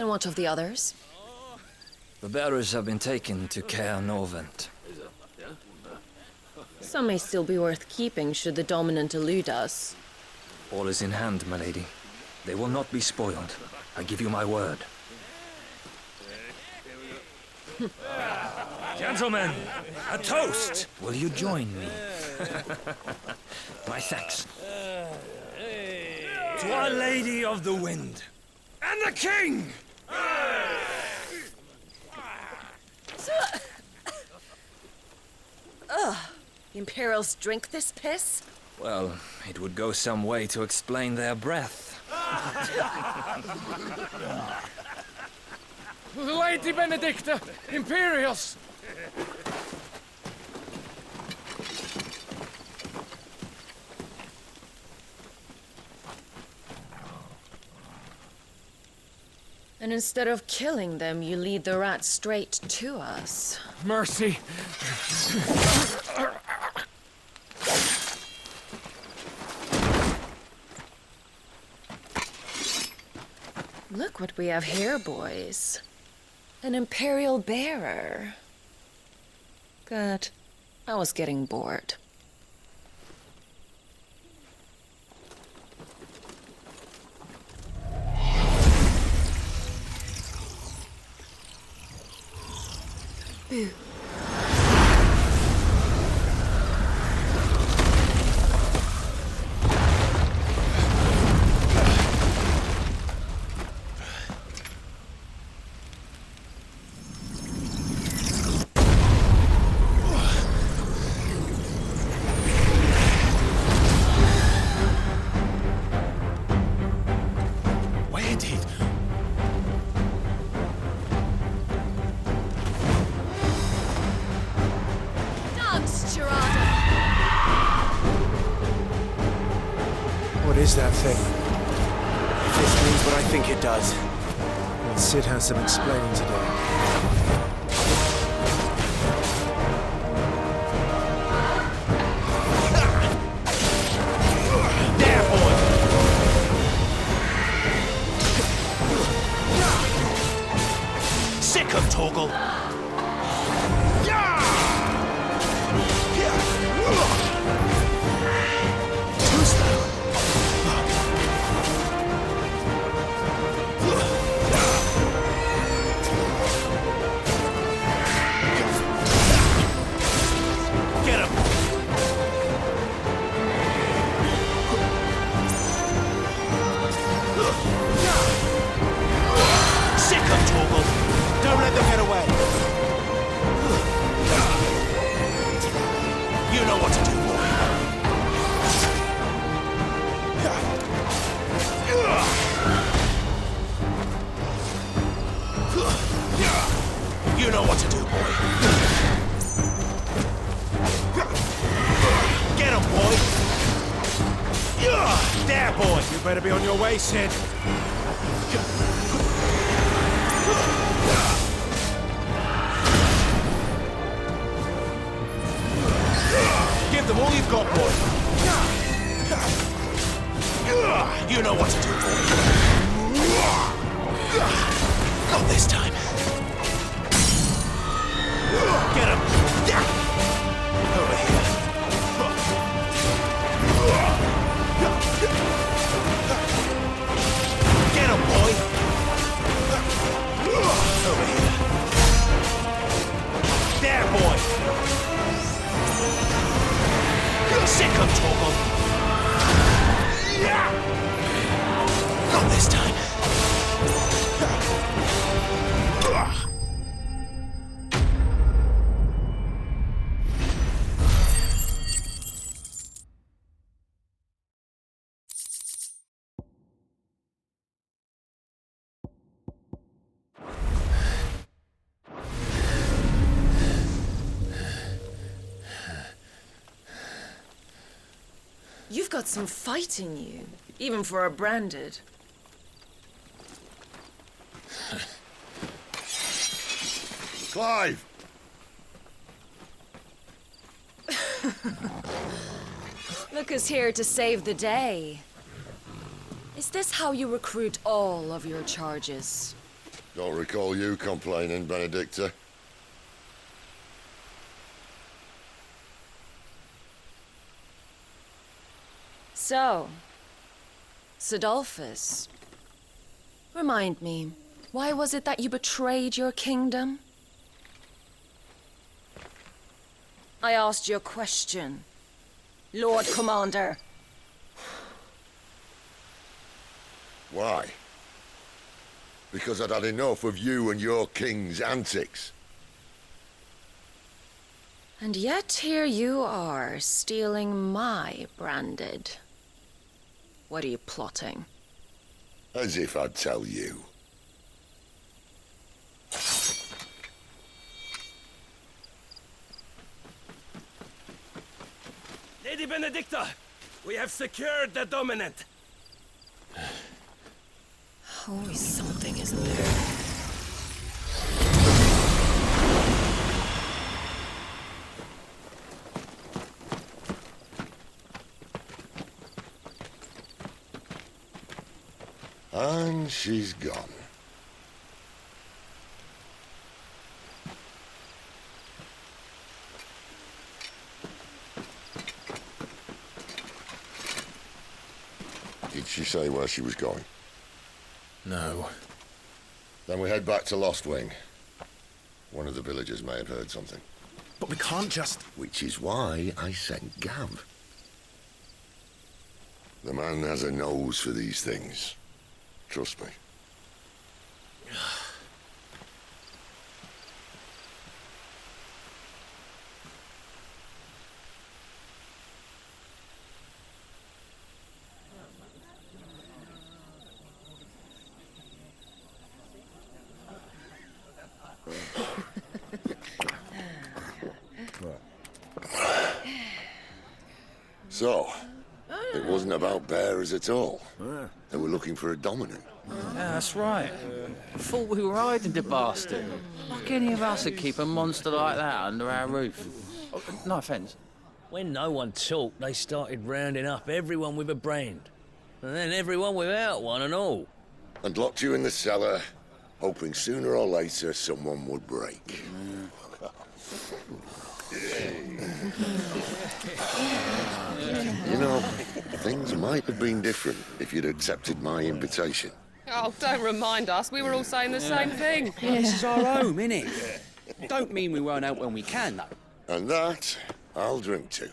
And what of the others? The bearers have been taken to Caer Norvent. Some may still be worth keeping should the dominant elude us. All is in hand, my lady. They will not be spoiled. I give you my word. Gentlemen, a toast! Will you join me? My thanks. To Our Lady of the Wind. And the King! Ugh. The Imperials drink this piss? Well, it would go some way to explain their breath. Lady Benedicta! Imperials! And instead of killing them, you lead the rats straight to us. Mercy! Look what we have here, boys. An Imperial bearer. Good. I was getting bored. Boo. What is that thing? If this means what I think it does, then Sid has some explaining to do. Sick of Torgal! Too slow! Get him! Sick of Torgal! Don't let them get away! You know what to do, boy! You know what to do, boy! Get him, boy! There, boy! You better be on your way, Sid. Give them all you've got, boy! You know what to do, boy! Not this time! Get him! Over here! Get him, boy! Over here! There, boy! Sick of Torgal! Not this time! You've got some fight in you, even for a branded. Clive! Look who's here to save the day. Is this how you recruit all of your charges? Don't recall you complaining, Benedicta. So, Sidolphus, remind me, why was it that you betrayed your kingdom? I asked you a question, Lord Commander. Why? Because I'd had enough of you and your king's antics. And yet here you are, stealing my branded. What are you plotting? As if I'd tell you. Lady Benedicta, we have secured the dominant. Always something, isn't there? And she's gone. Did she say where she was going? No. Then we head back to Lost Wing. One of the villagers may have heard something. But we can't just... Which is why I sent Gav. The man has a nose for these things. Trust me. So, it wasn't about bearers at all. They were looking for a dominant. Yeah, that's right. Thought we were hiding the bastard. Like any of us would keep a monster like that under our roof. Oh, no offence. When no one talked, they started rounding up everyone with a brand. And then everyone without one and all. And locked you in the cellar, hoping sooner or later someone would break. You know, things might have been different if you'd accepted my invitation. Oh, don't remind us. We were all saying the same thing. This is our home, innit? Don't mean we won't out when we can, though. And that, I'll drink to.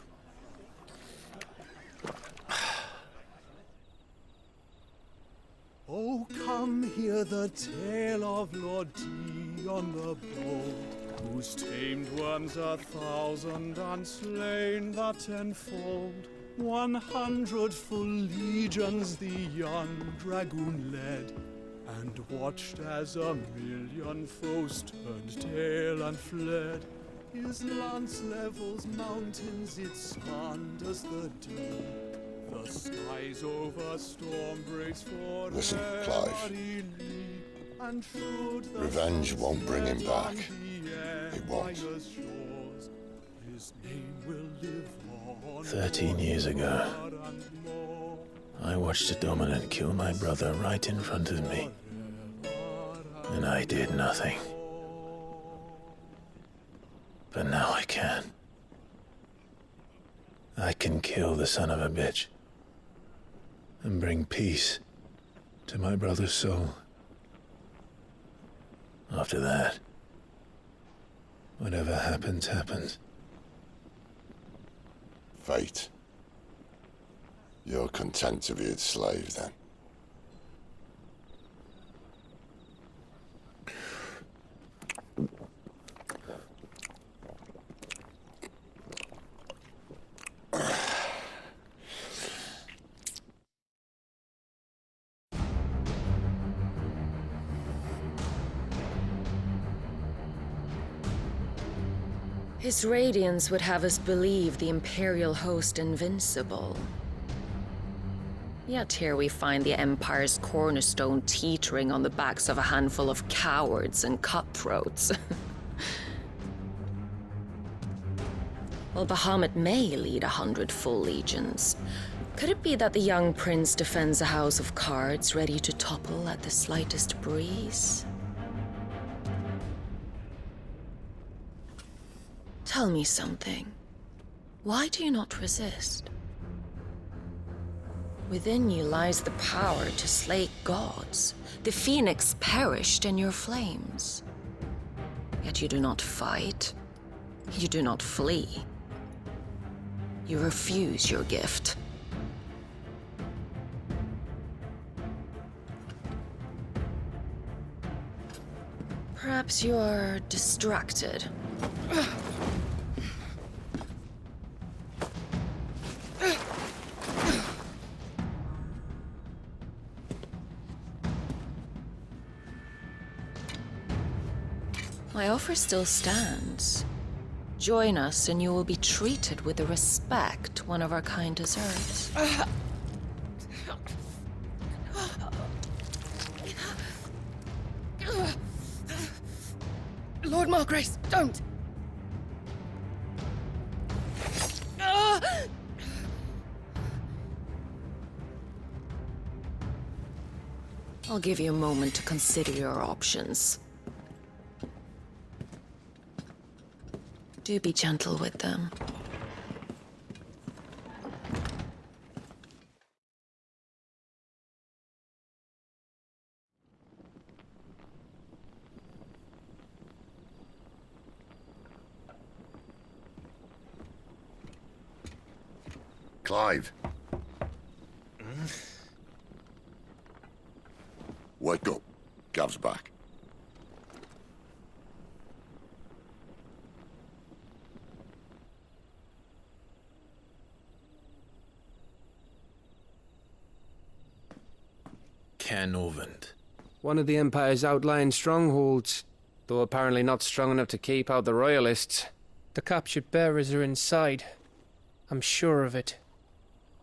Oh, come hear the tale of Lord Dion the Bold, whose tamed worms 1,000 and slain the tenfold. 100 full legions the young dragoon led, and watched as 1,000,000 foes turned tail and fled. His lance levels mountains, it spanned as the deep. The skies over storm breaks for Listen, Clive. and Revenge won't bring him back. It won't. His name will live on 13 years ago, I watched a dominant kill my brother right in front of me, and I did nothing. But now I can. I can kill the son of a bitch and bring peace to my brother's soul. After that, whatever happens, happens. Fate. You're content to be its slave, then? His radiance would have us believe the Imperial host invincible. Yet here we find the Empire's cornerstone teetering on the backs of a handful of cowards and cutthroats. Well, Bahamut may lead 100 full legions. Could it be that the young prince defends a house of cards ready to topple at the slightest breeze? Tell me something. Why do you not resist? Within you lies the power to slay gods. The phoenix perished in your flames. Yet you do not fight. You do not flee. You refuse your gift. Perhaps you are distracted. My offer still stands. Join us and you will be treated with the respect one of our kind deserves. Lord Margrace, don't! I'll give you a moment to consider your options. Do be gentle with them. Clive. Wake up. Gav's back. Canovant. One of the Empire's outlying strongholds, though apparently not strong enough to keep out the Royalists. The captured bearers are inside. I'm sure of it.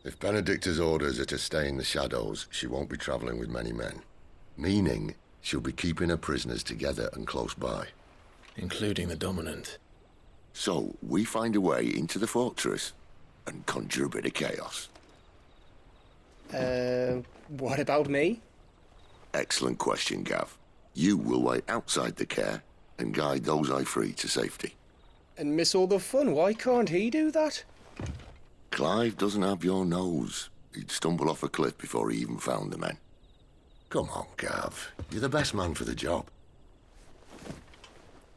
If Benedicta's orders are to stay in the shadows, she won't be travelling with many men. Meaning, she'll be keeping her prisoners together and close by. Including the Dominant. So, we find a way into the fortress and conjure a bit of chaos. What about me? Excellent question, Gav. You will wait outside the care and guide those I free to safety. And miss all the fun, why can't he do that? Clive doesn't have your nose. He'd stumble off a cliff before he even found the men. Come on, Gav. You're the best man for the job.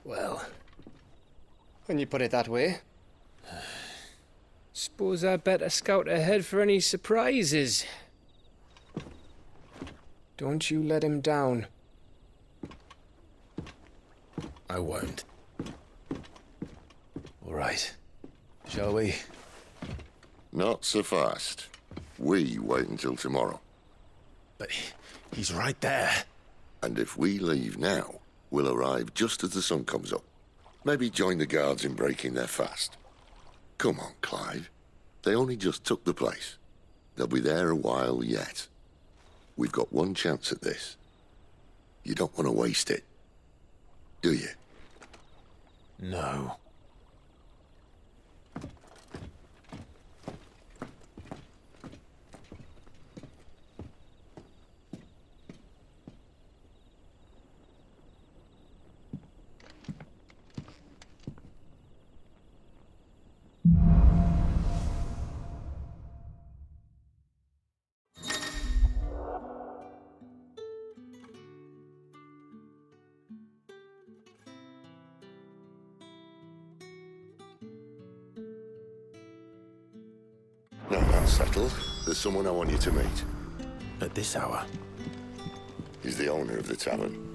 Well, when you put it that way. Suppose I'd better scout ahead for any surprises. Don't you let him down. I won't. All right. Shall we? Not so fast. We wait until tomorrow. But he's right there. And if we leave now, we'll arrive just as the sun comes up. Maybe join the guards in breaking their fast. Come on, Clive. They only just took the place. They'll be there a while yet. We've got one chance at this. You don't want to waste it, do you? No. Now that's settled. There's someone I want you to meet. At this hour? He's the owner of the tavern.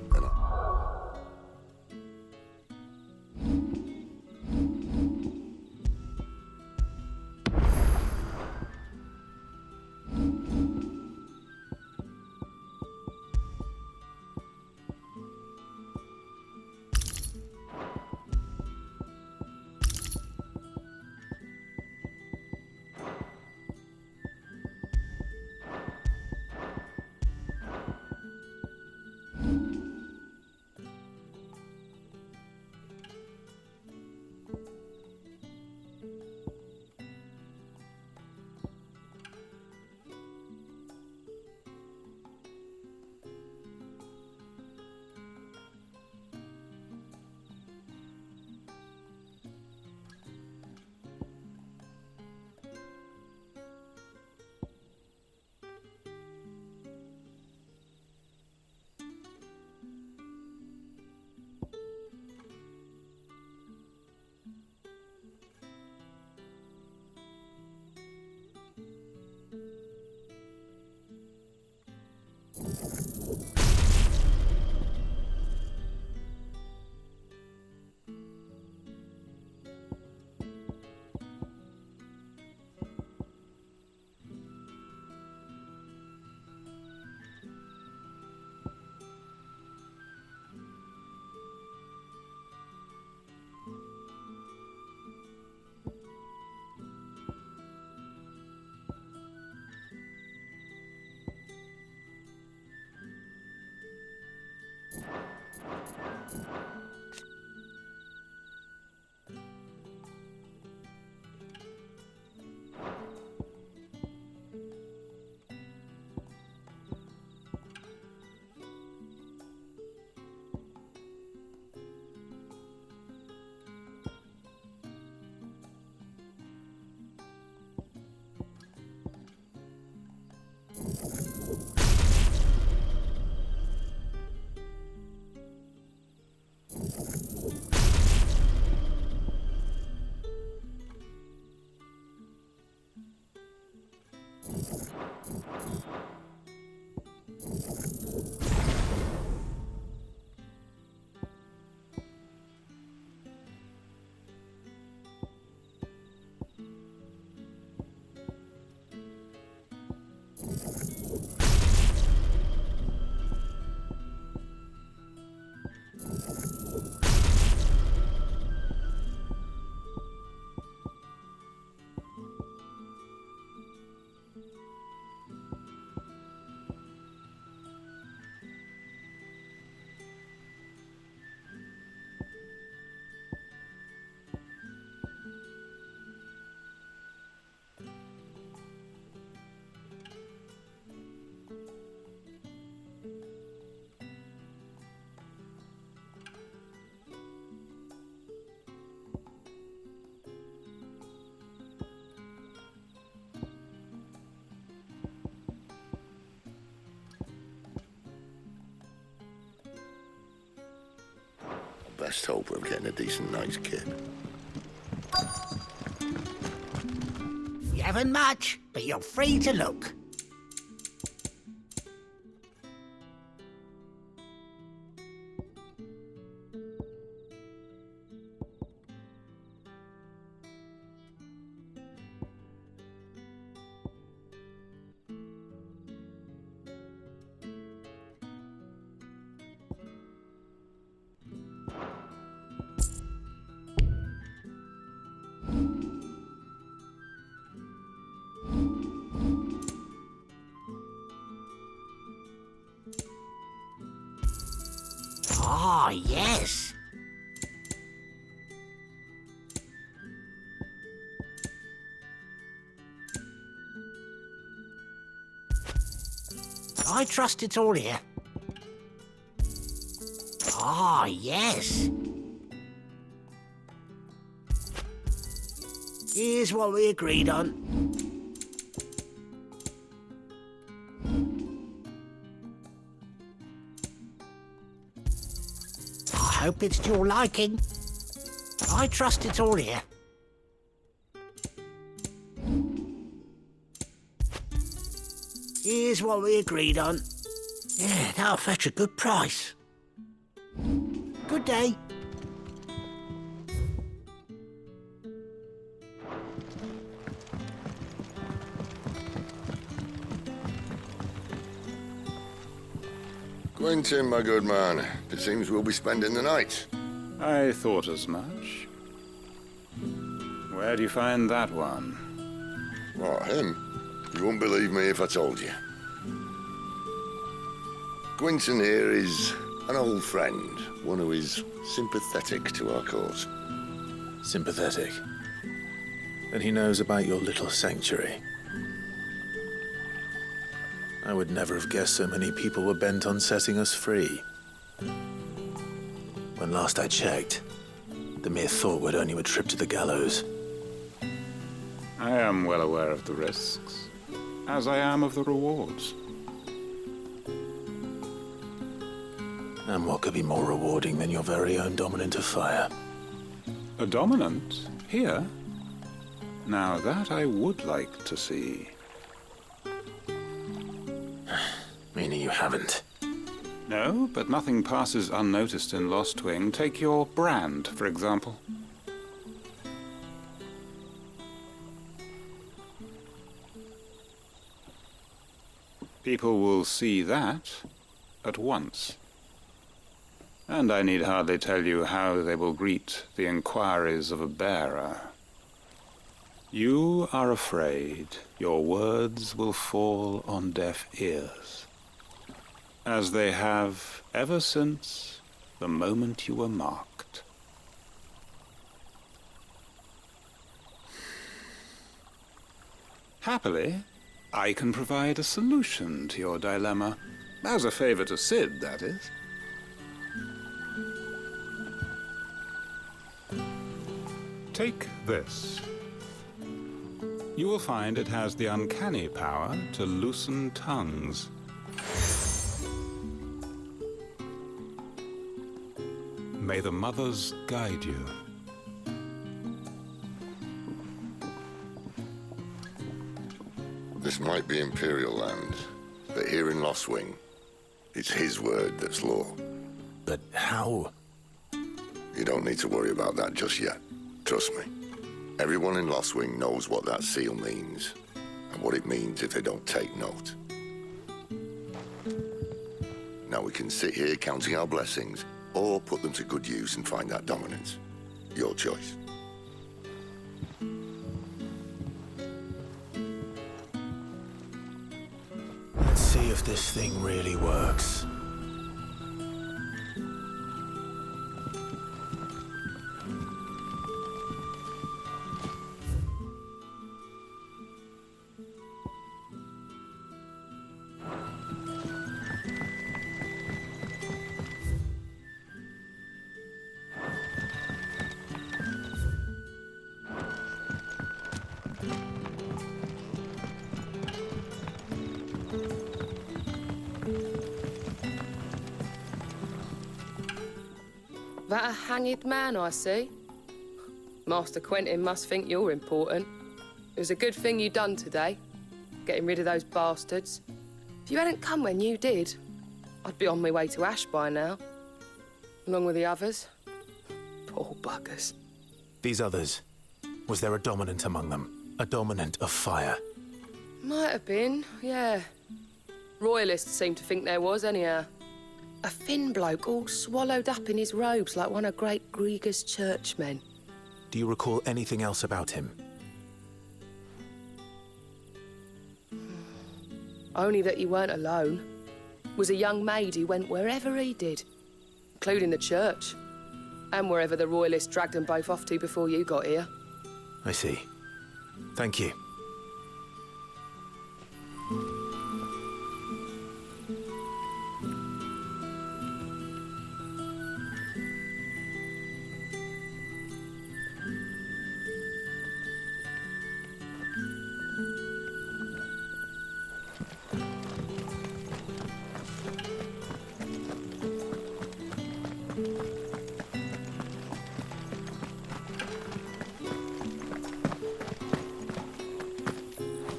Best hope of getting a decent night's kip. You haven't much, but you're free to look. Ah, yes. I trust it's all here. Ah, yes. Here's what we agreed on. I hope it's to your liking. I trust it's all here. Here's what we agreed on. Yeah, that'll fetch a good price. Good day. Quentin, my good man, it seems we'll be spending the night. I thought as much. Where do you find that one? What, him? You wouldn't believe me if I told you. Quentin here is an old friend, one who is sympathetic to our cause. Sympathetic? Then he knows about your little sanctuary. I would never have guessed so many people were bent on setting us free. When last I checked, the mere thought would earn you a trip to the gallows. I am well aware of the risks, as I am of the rewards. And what could be more rewarding than your very own dominant of fire? A dominant? Here? Now that I would like to see. Me you haven't. No, but nothing passes unnoticed in Lost Wing. Take your brand, for example. People will see that at once. And I need hardly tell you how they will greet the inquiries of a bearer. You are afraid your words will fall on deaf ears, as they have ever since the moment you were marked. Happily, I can provide a solution to your dilemma. As a favor to Sid, that is. Take this. You will find it has the uncanny power to loosen tongues. May the mothers guide you. This might be Imperial land, but here in Lost Wing, it's his word that's law. But how? You don't need to worry about that just yet. Trust me. Everyone in Lost Wing knows what that seal means, and what it means if they don't take note. Now we can sit here counting our blessings, or put them to good use and find that dominance. Your choice. Let's see if this thing really works. That a hanged man I see? Master Quentin must think you're important. It was a good thing you done today, getting rid of those bastards. If you hadn't come when you did, I'd be on my way to Ash by now, along with the others. Poor buggers. These others, was there a dominant among them? A dominant of fire? Might have been, yeah. Royalists seem to think there was, anyhow. A thin bloke all swallowed up in his robes like one of Great Gregor's churchmen. Do you recall anything else about him? Only that he weren't alone. Was a young maid who went wherever he did, including the church, and wherever the Royalists dragged them both off to before you got here. I see. Thank you.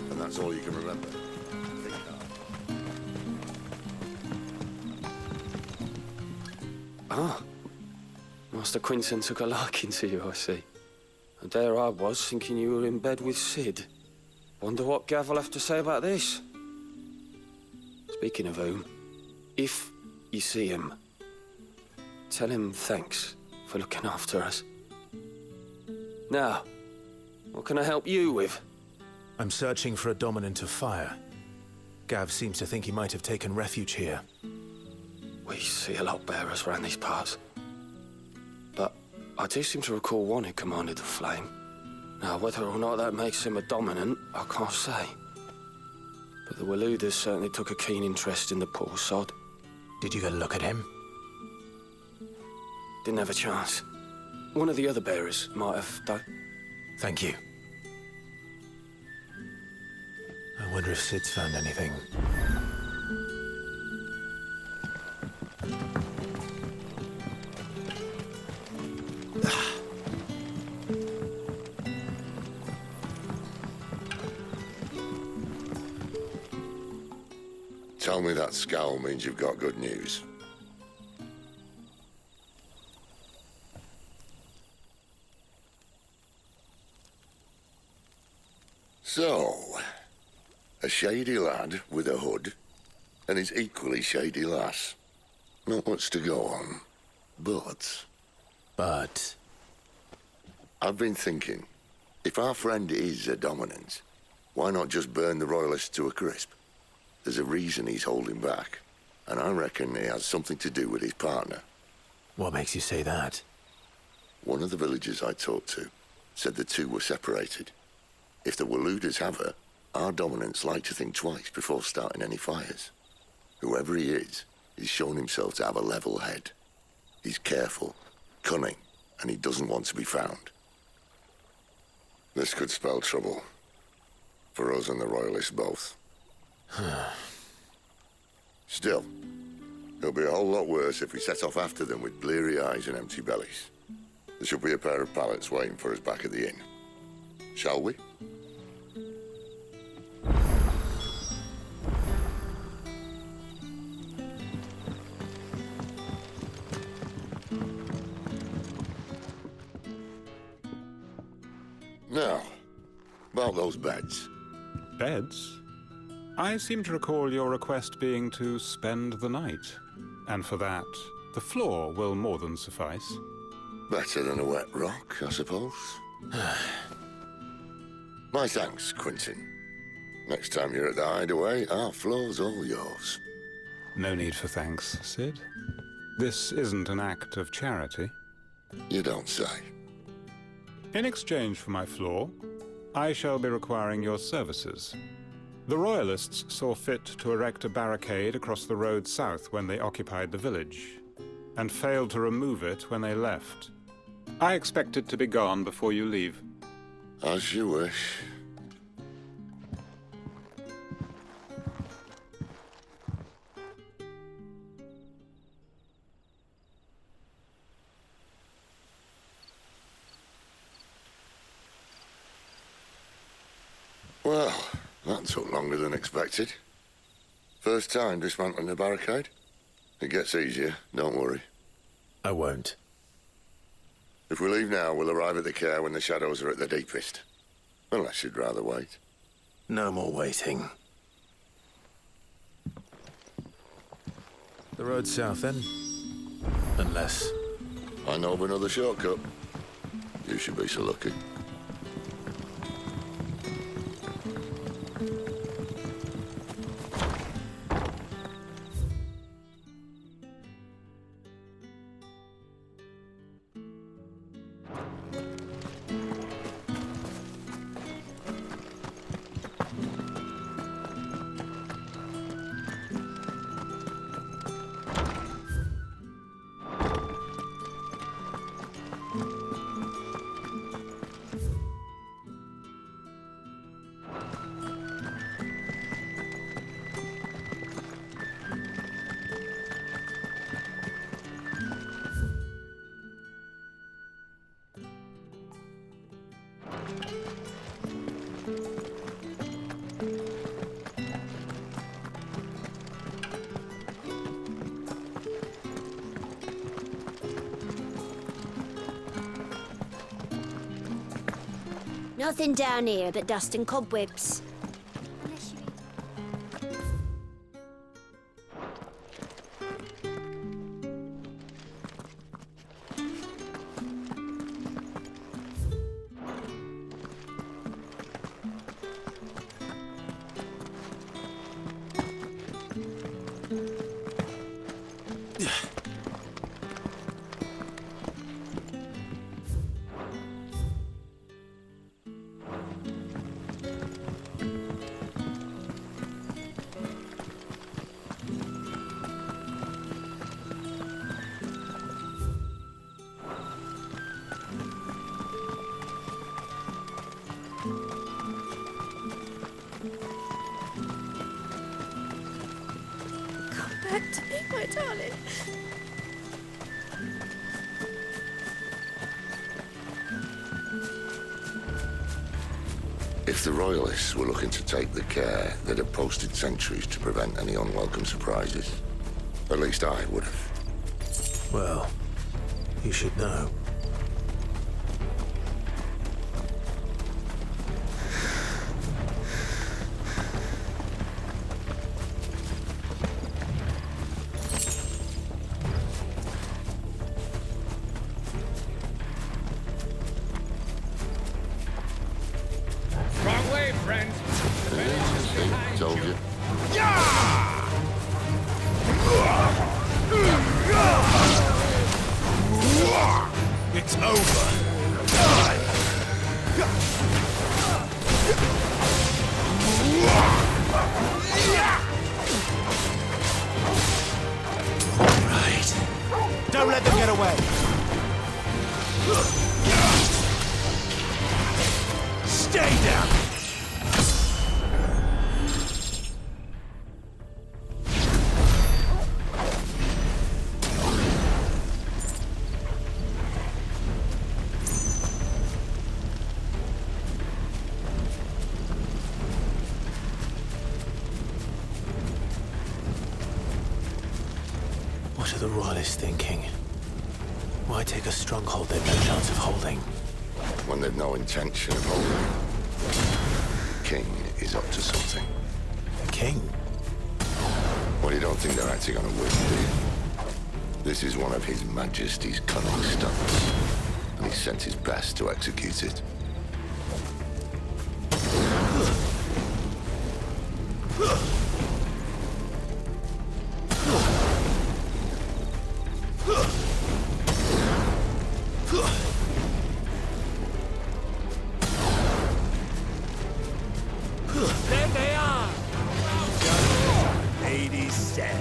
And that's all you can remember. Ah. Master Quinton took a liking to you, I see. And there I was, thinking you were in bed with Sid. Wonder what Gav will have to say about this. Speaking of whom, if you see him, tell him thanks for looking after us. Now, what can I help you with? I'm searching for a dominant of fire. Gav seems to think he might have taken refuge here. We see a lot bearers around these parts. But I do seem to recall one who commanded the flame. Now, whether or not that makes him a dominant, I can't say. But the Waluders certainly took a keen interest in the poor sod. Did you get a look at him? Didn't have a chance. One of the other bearers might have done. Thank you. I wonder if Sid's found anything. Tell me that scowl means you've got good news. So, a shady lad with a hood, and his equally shady lass. Not much to go on, but... But? I've been thinking, if our friend is a dominant, why not just burn the royalists to a crisp? There's a reason he's holding back, and I reckon he has something to do with his partner. What makes you say that? One of the villagers I talked to said the two were separated. If the Waluders have her, our dominants like to think twice before starting any fires. Whoever he is, he's shown himself to have a level head. He's careful, cunning, and he doesn't want to be found. This could spell trouble. For us and the Royalists both. Still, it'll be a whole lot worse if we set off after them with bleary eyes and empty bellies. There should be a pair of pallets waiting for us back at the inn. Shall we? Now, about those beds. Beds? I seem to recall your request being to spend the night. And for that, the floor will more than suffice. Better than a wet rock, I suppose. My thanks, Quentin. Next time you're at the hideaway, our floor's all yours. No need for thanks, Sid. This isn't an act of charity. You don't say. In exchange for my floor, I shall be requiring your services. The Royalists saw fit to erect a barricade across the road south when they occupied the village, and failed to remove it when they left. I expect it to be gone before you leave. As you wish. Well, that took longer than expected. First time dismantling the barricade? It gets easier, don't worry. I won't. If we leave now, we'll arrive at the care when the shadows are at their deepest. Unless you'd rather wait. No more waiting. The road south, then? Unless... I know of another shortcut. You should be so lucky. Nothing down here but dust and cobwebs. Back to me, my darling. If the Royalists were looking to take the care, they'd have posted sentries to prevent any unwelcome surprises. At least I would have. Well, you should know. Wrong way, friends. The village is behind Told you. It's over. Right. Don't let them get away. Stay down. What are the Royalists thinking? Why take a stronghold they've no chance of holding? When they've no intention of holding. King is up to something. The king? Well, you don't think they're acting on a whim, do you? This is one of His Majesty's cunning stunts, and he's sent his best to execute it. There they are. Ladies said.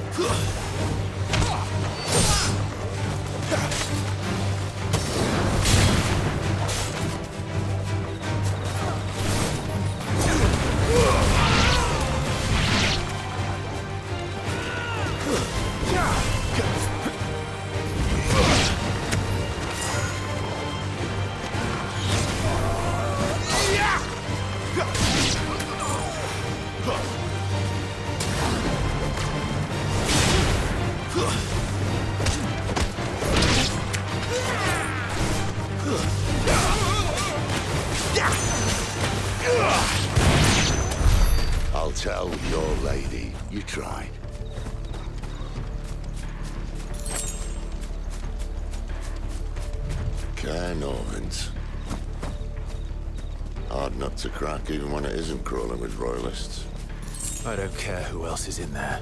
I'll tell your lady you tried. Cairnorvins. Hard nut to crack even when it isn't crawling with Royalists. I don't care who else is in there.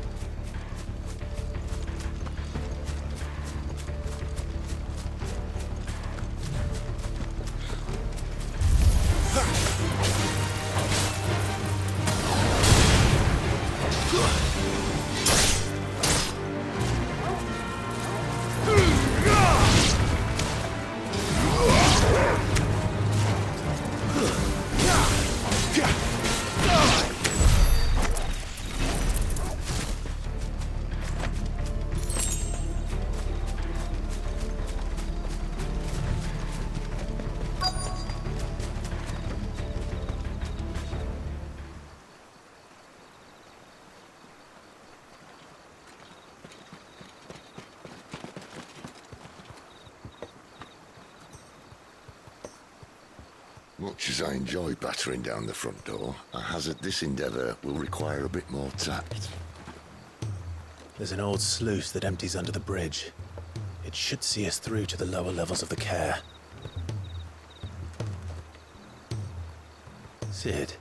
Much as I enjoy battering down the front door, I hazard this endeavour will require a bit more tact. There's an old sluice that empties under the bridge. It should see us through to the lower levels of the care. Sid.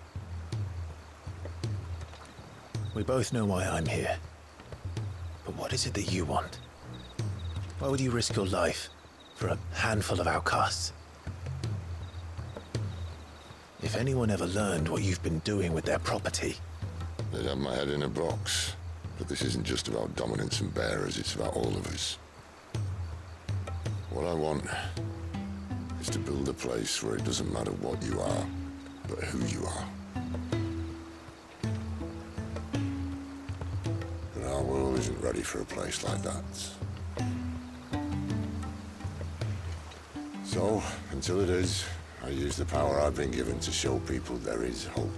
We both know why I'm here. But what is it that you want? Why would you risk your life for a handful of outcasts? If anyone ever learned what you've been doing with their property... They'd have my head in a box. But this isn't just about dominance and bearers, it's about all of us. What I want is to build a place where it doesn't matter what you are, but who you are. But our world isn't ready for a place like that. So, until it is, I I use the power I've been given to show people there is hope.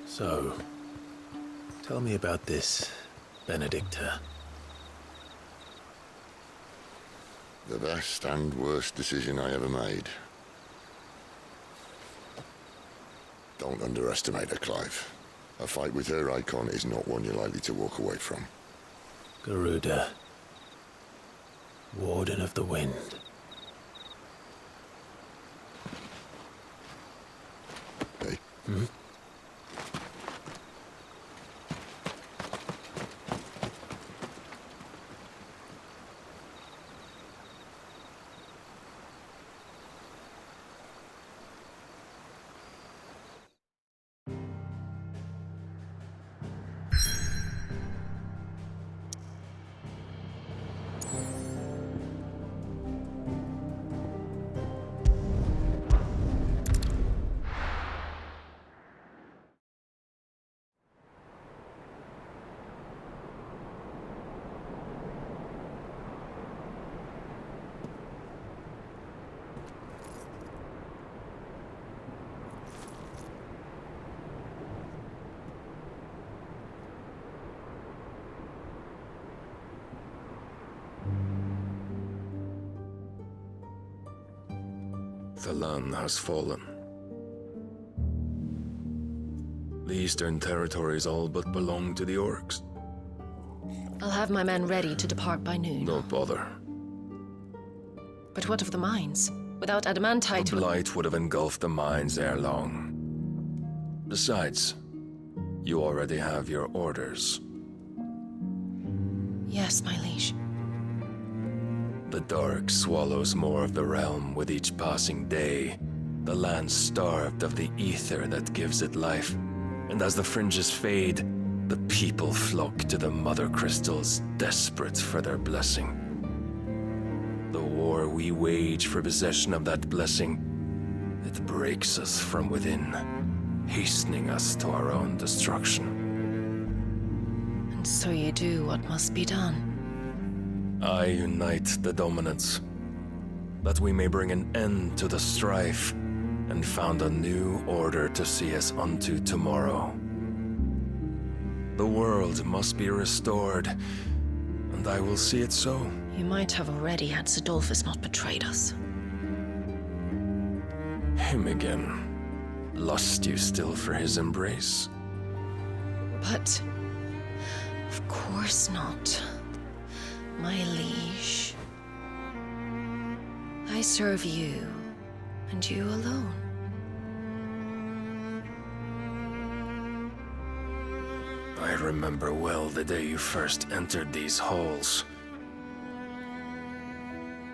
So, tell me about this Benedicta. The best and worst decision I ever made. Don't underestimate her, Clive. A fight with her icon is not one you're likely to walk away from. Garuda. Warden of the Wind. Hey? Hmm? The land has fallen. The Eastern territories all but belong to the orcs. I'll have my men ready to depart by noon. Don't bother. But what of the mines? Without adamantite... The blight would have engulfed the mines ere long. Besides, you already have your orders. Yes, my liege. The dark swallows more of the realm with each passing day. The land starved of the ether that gives it life. And as the fringes fade, the people flock to the mother crystals, desperate for their blessing. The war we wage for possession of that blessing, it breaks us from within, hastening us to our own destruction. And so you do what must be done. I unite the dominants, that we may bring an end to the strife, and found a new order to see us unto tomorrow. The world must be restored, and I will see it so. You might have already had Zidolphus not betrayed us. Him again. Lust you still for his embrace? But... of course not. My liege. I serve you, and you alone. I remember well the day you first entered these halls.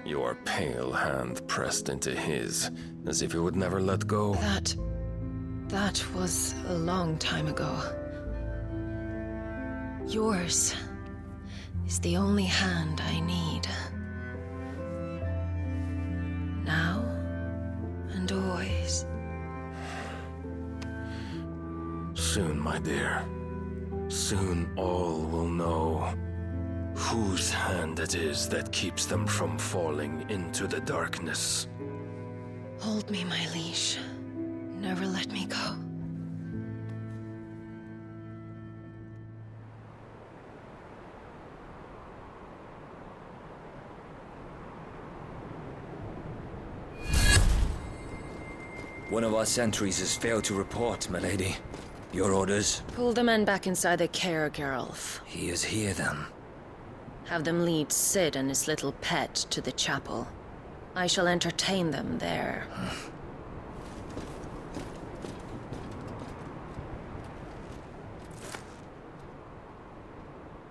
Your pale hand pressed into his, as if you would never let go. That was a long time ago. Yours is the only hand I need. Now and always. Soon, my dear. Soon all will know whose hand it is that keeps them from falling into the darkness. Hold me, my liege. Never let me go. One of our sentries has failed to report, milady. Your orders? Pull the men back inside the care, Geralf. He is here, then. Have them lead Sid and his little pet to the chapel. I shall entertain them there.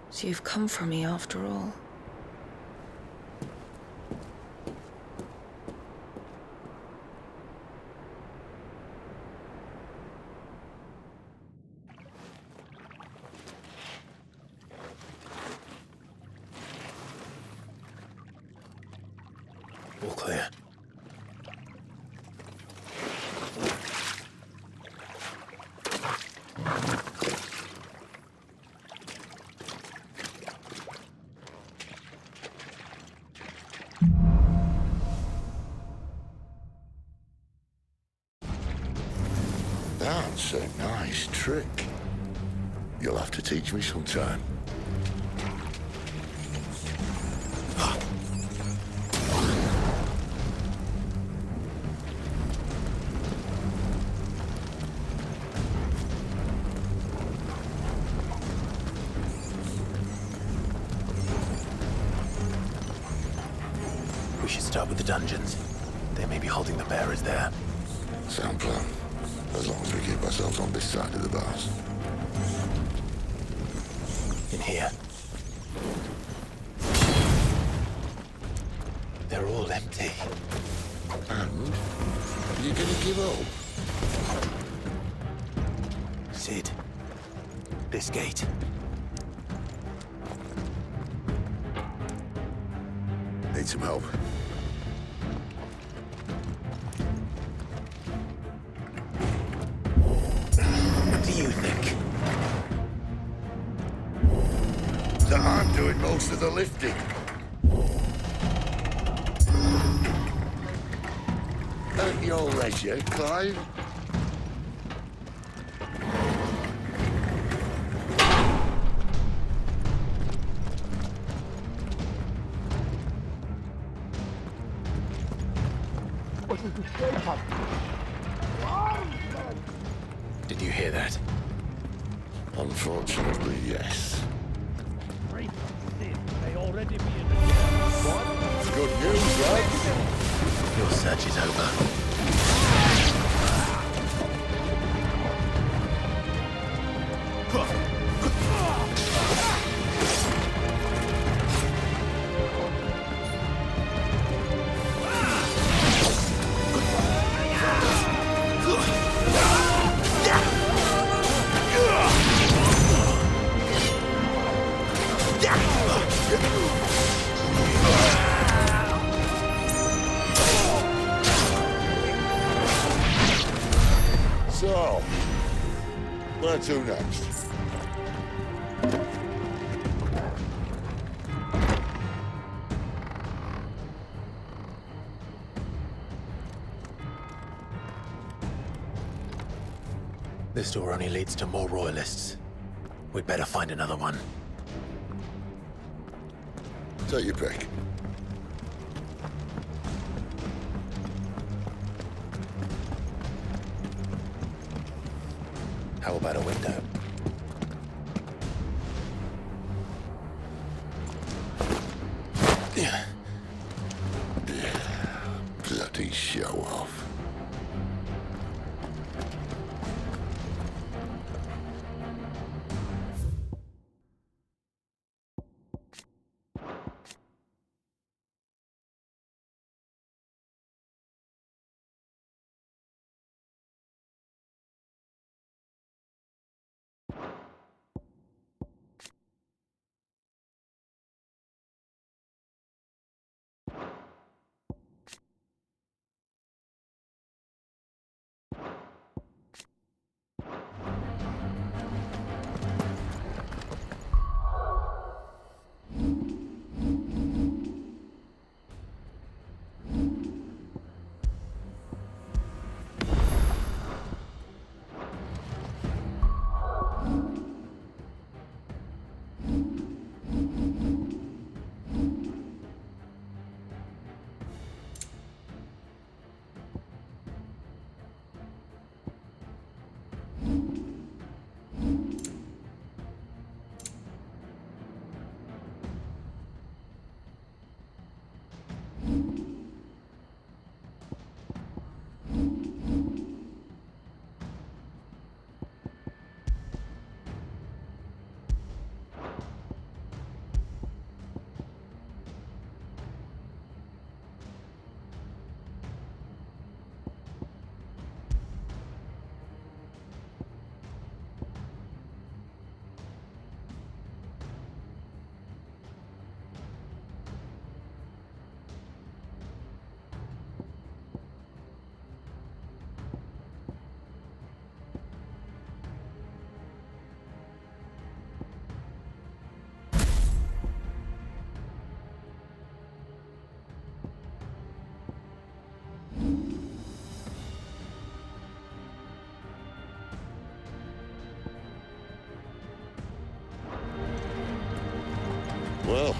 So you've come for me after all. All clear. That's a nice trick. You'll have to teach me sometime. We should start with the dungeons. They may be holding the bearers there. Sound plan. As long as we keep ourselves on this side of the bars. In here. They're all empty. And? You're gonna give up? Sid. This gate. Need some help? What do you think? That I'm doing most of the lifting. At your leisure, Clive. Did you hear that? Unfortunately, yes. They already be in Good news, lads. Your search is over. So, where to next? This door only leads to more royalists. We'd better find another one. Take your pick. How about a window? Bloody show off. Well,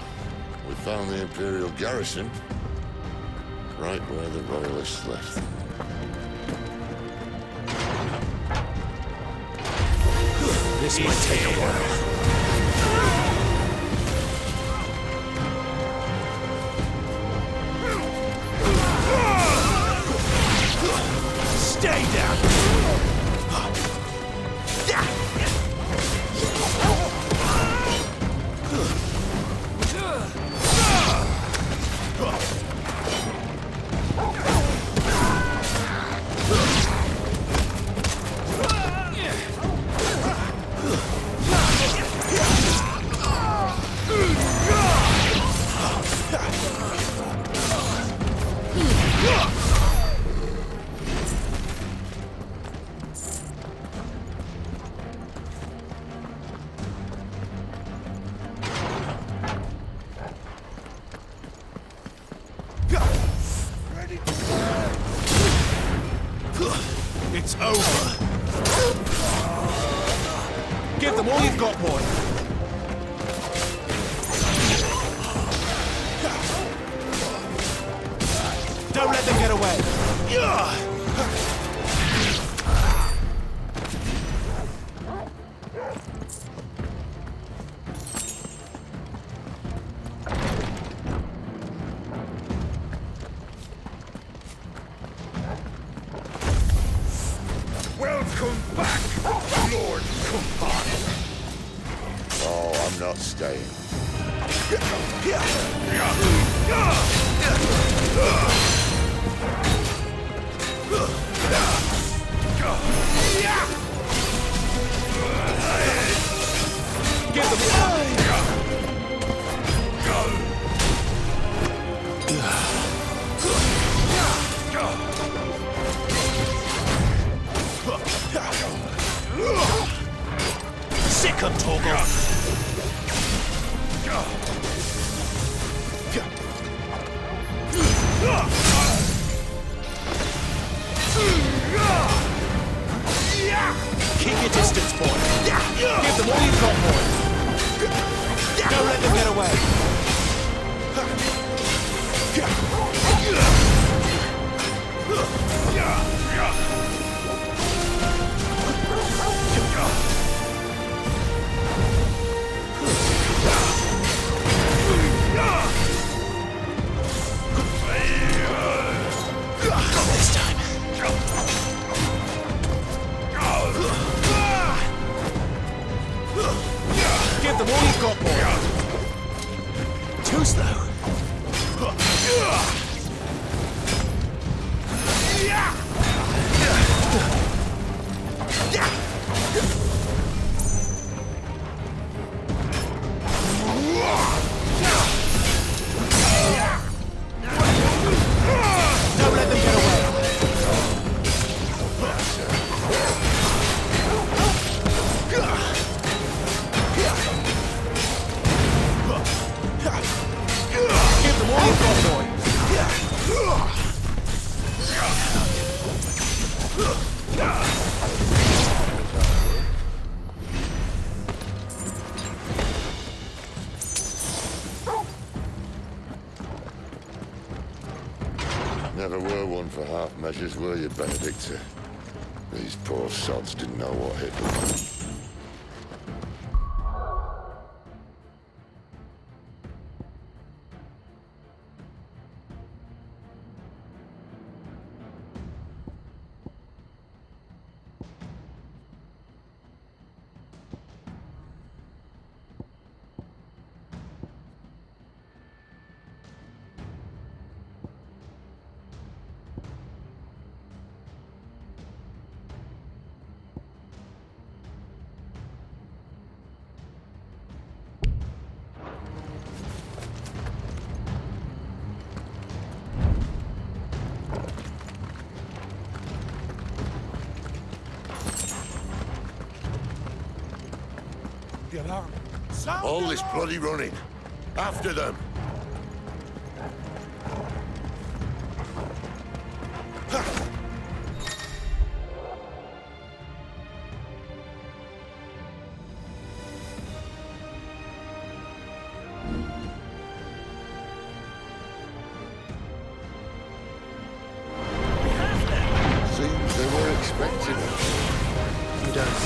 we found the Imperial garrison, right where the Royalists left them. This might take a while. Stay down! It's over. Give them all you've got, boy. Don't let them get away. Welcome back, Lord Kumpan. Oh, I'm not staying. Give them Sick of Torgal! Keep your distance, boy. Give them all you've got, boy. Don't let them get away. Not this time. Give them all you've got, boy. Too slow. Don't let them get away. Give them all you've got, boy. Never were one for half measures, were you, Benedicta? These poor sods didn't know what hit them. The alarm. All this bloody running. After them.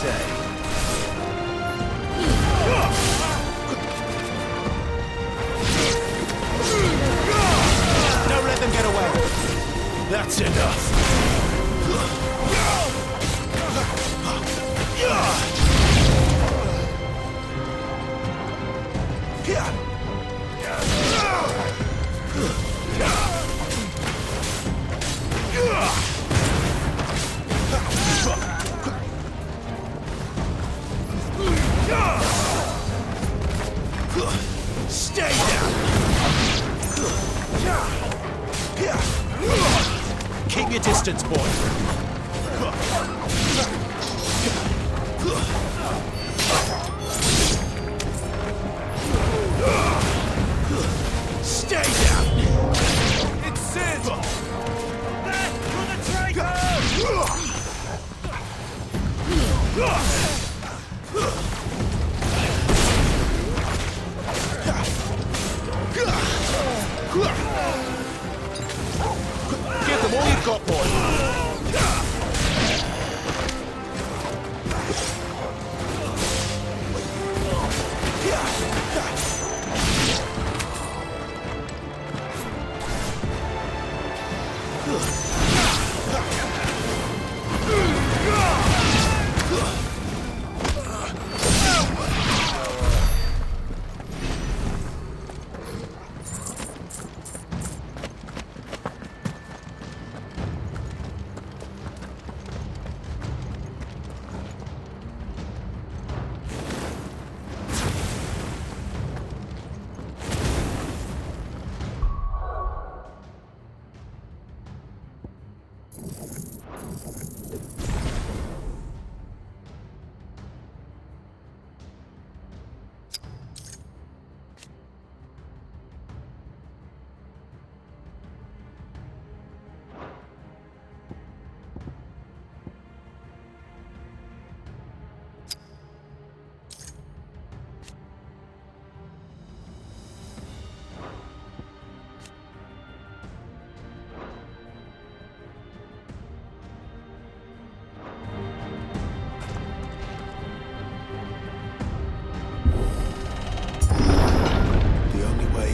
say? Don't let them get away. That's enough. Stay down! Keep your distance, boy. Stay down! It's Sid! Back for the traitor! Give them all you've got, boy.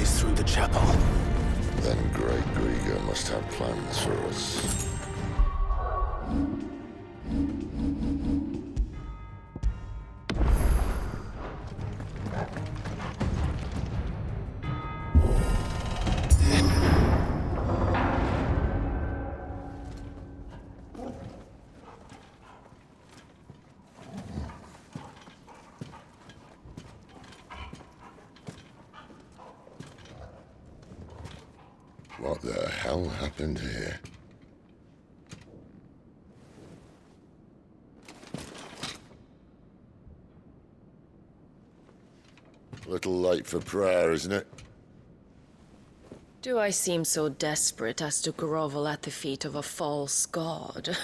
Through the chapel. Then Great Grieger must have plans for us. What the hell happened here? Little late for prayer, isn't it? Do I seem so desperate as to grovel at the feet of a false god?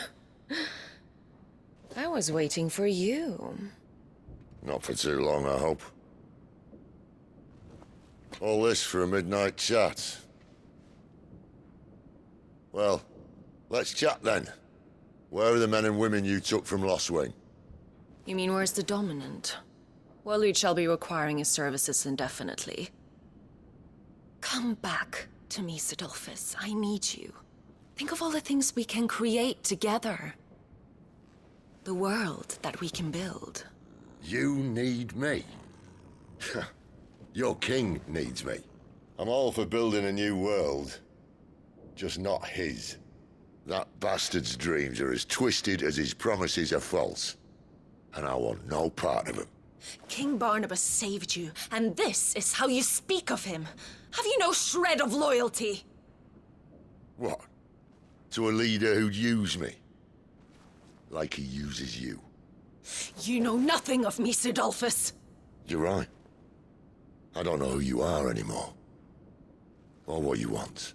I was waiting for you. Not for too long, I hope. All this for a midnight chat. Well, let's chat then. Where are the men and women you took from Lost Wing? You mean where's the dominant? Well, we shall be requiring his services indefinitely. Come back to me, Sidolphus. I need you. Think of all the things we can create together. The world that we can build. You need me? Your king needs me. I'm all for building a new world. Just not his. That bastard's dreams are as twisted as his promises are false. And I want no part of him. King Barnabas saved you, and this is how you speak of him. Have you no shred of loyalty? What? To a leader who'd use me? Like he uses you. You know nothing of me, Sidolphus. You're right. I don't know who you are anymore. Or what you want.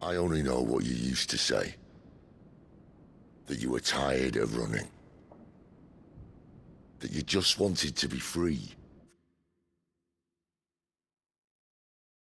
I only know what you used to say. That you were tired of running. That you just wanted to be free.